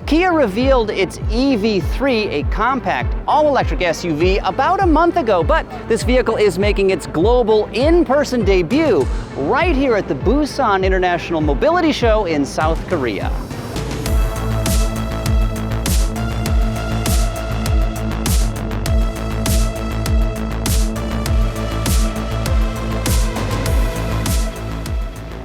Kia revealed its EV3, a compact, all-electric SUV, about a month ago, but this vehicle is making its global in-person debut right here at the Busan International Mobility Show in South Korea.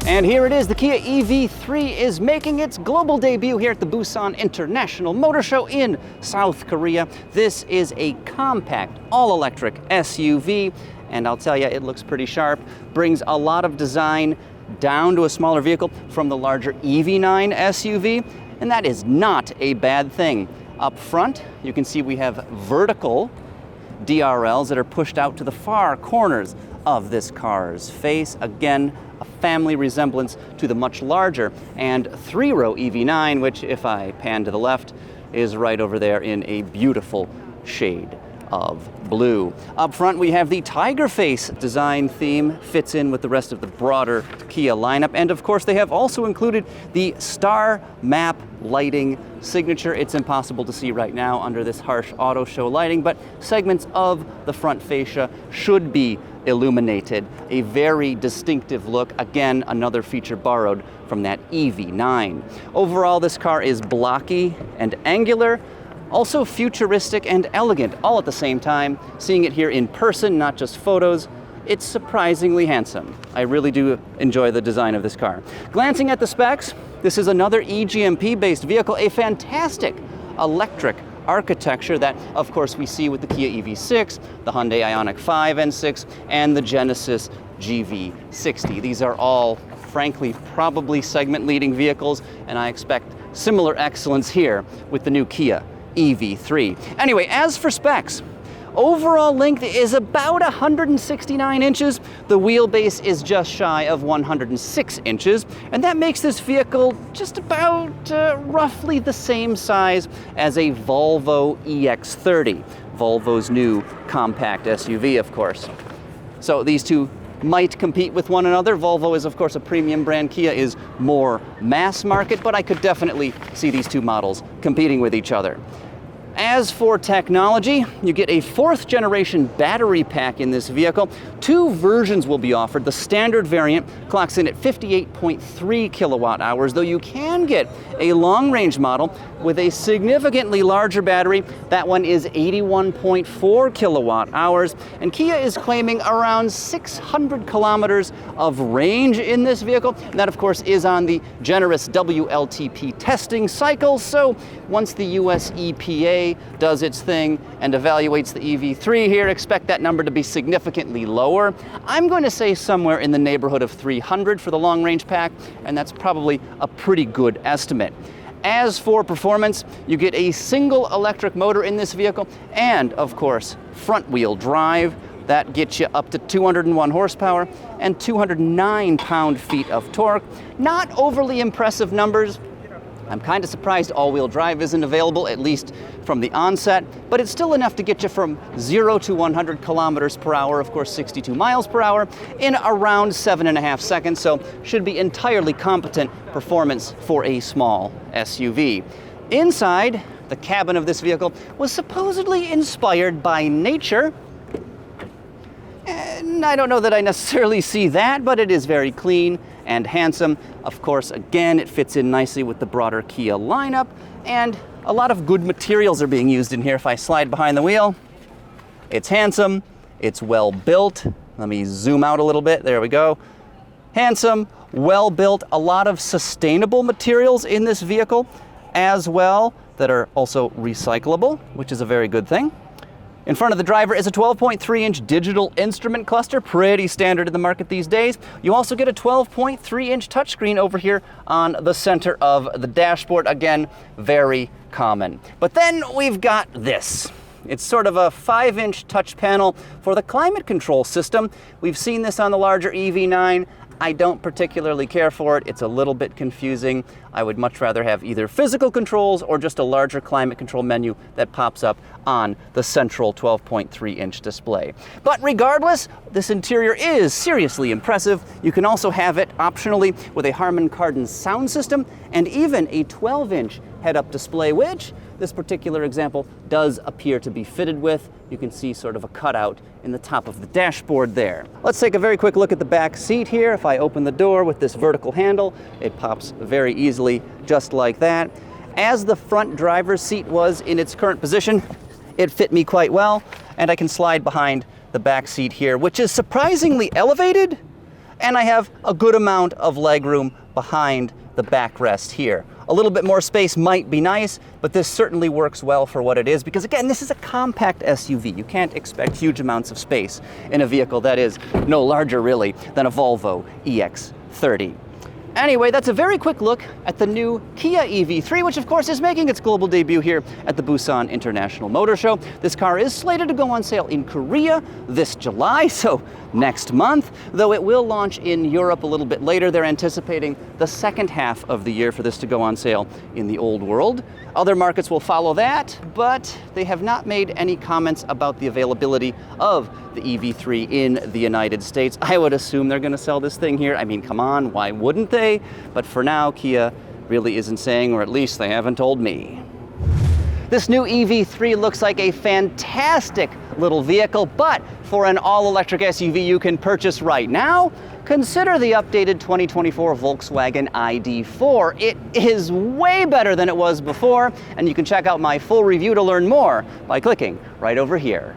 And here it is, the Kia EV3 is making its global debut here at the Busan International Motor Show in South Korea. This is a compact, all-electric SUV, and I'll tell you, it looks pretty sharp. Brings a lot of design down to a smaller vehicle from the larger EV9 SUV, and that is not a bad thing. Up front, you can see we have vertical DRLs that are pushed out to the far corners of this car's face. Again, a family resemblance to the much larger and three-row EV9, which, if I pan to the left, is right over there in a beautiful shade of blue. Up front, we have the tiger face design theme, fits in with the rest of the broader Kia lineup. And of course, they have also included the star map lighting signature. It's impossible to see right now under this harsh auto show lighting, but segments of the front fascia should be illuminated. A very distinctive look. Again, another feature borrowed from that EV9. Overall, this car is blocky and angular, also futuristic and elegant, all at the same time. Seeing it here in person, not just photos, it's surprisingly handsome. I really do enjoy the design of this car. Glancing at the specs, this is another E-GMP-based vehicle, a fantastic electric architecture that, of course, we see with the Kia EV6, the Hyundai Ioniq 5 and 6, and the Genesis GV60. These are all, frankly, probably segment-leading vehicles, and I expect similar excellence here with the new Kia EV3. Anyway, as for specs, overall length is about 169 inches. The wheelbase is just shy of 106 inches, and that makes this vehicle just about roughly the same size as a Volvo EX30, Volvo's new compact SUV, of course. So these two might compete with one another. Volvo is, of course, a premium brand. Kia is more mass market, but I could definitely see these two models competing with each other. As for technology, you get a fourth generation battery pack in this vehicle. Two versions will be offered. The standard variant clocks in at 58.3 kilowatt hours, though you can get a long range model with a significantly larger battery. That one is 81.4 kilowatt hours, and Kia is claiming around 600 kilometers of range in this vehicle. And that, of course, is on the generous WLTP testing cycle. So once the US EPA does its thing and evaluates the EV3 here, expect that number to be significantly lower. I'm going to say somewhere in the neighborhood of 300 for the long-range pack, and that's probably a pretty good estimate. As for performance, you get a single electric motor in this vehicle and, of course, front-wheel drive. That gets you up to 201 horsepower and 209 pound-feet of torque. Not overly impressive numbers. I'm kind of surprised all-wheel drive isn't available, at least from the onset, but it's still enough to get you from 0 to 100 kilometers per hour, of course 62 miles per hour, in around 7.5 seconds, so should be entirely competent performance for a small SUV. Inside, the cabin of this vehicle was supposedly inspired by nature. And I don't know that I necessarily see that, but it is very clean and handsome. Of course, again, it fits in nicely with the broader Kia lineup, and a lot of good materials are being used in here. If I slide behind the wheel, it's handsome, it's well built. Let me zoom out a little bit, there we go. Handsome, well built, a lot of sustainable materials in this vehicle as well that are also recyclable, which is a very good thing. In front of the driver is a 12.3-inch digital instrument cluster, pretty standard in the market these days. You also get a 12.3-inch touchscreen over here on the center of the dashboard. Again, very common. But then we've got this. It's sort of a 5-inch touch panel for the climate control system. We've seen this on the larger EV9. I don't particularly care for it. It's a little bit confusing. I would much rather have either physical controls or just a larger climate control menu that pops up on the central 12.3-inch display. But regardless, this interior is seriously impressive. You can also have it optionally with a Harman Kardon sound system and even a 12-inch head-up display, which this particular example does appear to be fitted with. You can see sort of a cutout in the top of the dashboard there. Let's take a very quick look at the back seat here. If I open the door with this vertical handle, it pops very easily, just like that. As the front driver's seat was in its current position, it fit me quite well, and I can slide behind the back seat here, which is surprisingly elevated, and I have a good amount of legroom behind the backrest here. A little bit more space might be nice, but this certainly works well for what it is, because again, this is a compact SUV. You can't expect huge amounts of space in a vehicle that is no larger really than a Volvo EX30. Anyway, that's a very quick look at the new Kia EV3, which of course is making its global debut here at the Busan International Motor Show. This car is slated to go on sale in Korea this July, so next month, though it will launch in Europe a little bit later. They're anticipating the second half of the year for this to go on sale in the old world. Other markets will follow that, but they have not made any comments about the availability of the EV3 in the United States. I would assume they're going to sell this thing here. I mean, come on, why wouldn't they? But for now, Kia really isn't saying, or at least they haven't told me. This new EV3 looks like a fantastic little vehicle, but for an all-electric SUV you can purchase right now, consider the updated 2024 Volkswagen ID.4. It is way better than it was before, and you can check out my full review to learn more by clicking right over here.